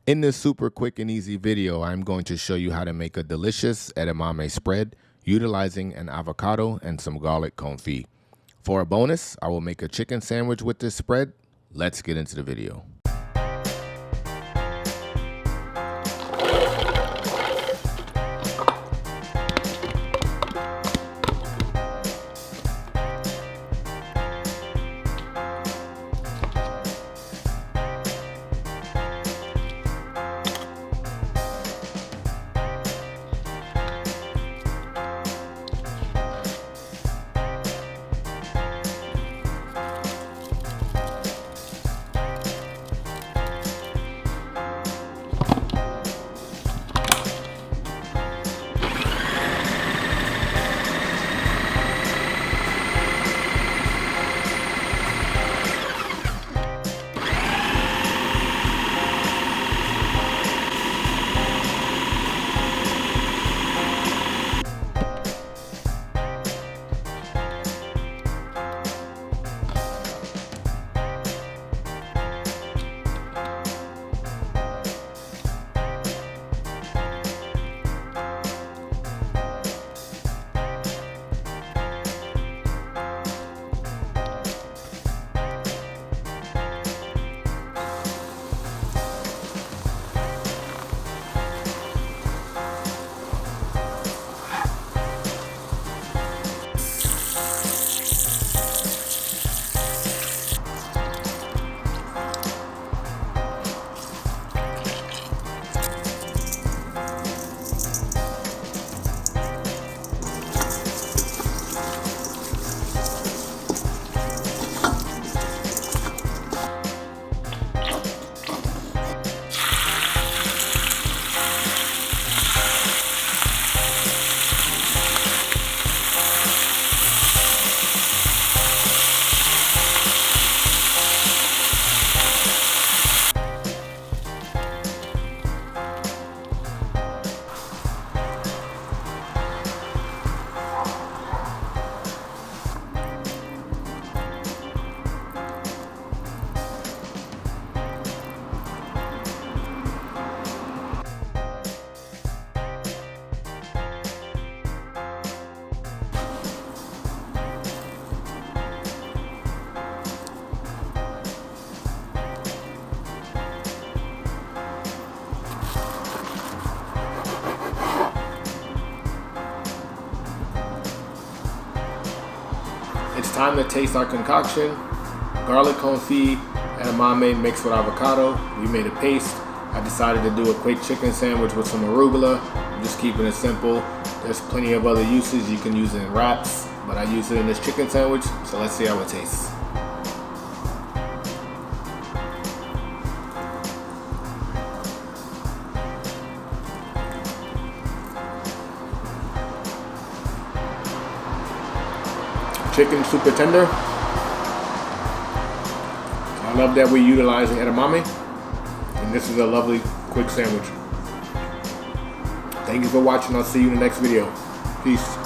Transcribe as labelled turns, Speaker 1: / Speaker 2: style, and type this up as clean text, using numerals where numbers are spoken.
Speaker 1: In this super quick and easy video, I'm going to show you how to make a delicious edamame spread utilizing an avocado and some garlic confit. For a bonus, I will make a chicken sandwich with this spread. Let's get into the video. It's time to taste our concoction. Garlic confit, edamame mixed with avocado. We made a paste. I decided to do a quick chicken sandwich with some arugula. I'm just keeping it simple. There's plenty of other uses. You can use it in wraps, but I use it in this chicken sandwich, so let's see how it tastes. Chicken super tender. I love that we're utilizing edamame, and this is a lovely quick sandwich. Thank you for watching. I'll see you in the next video. Peace.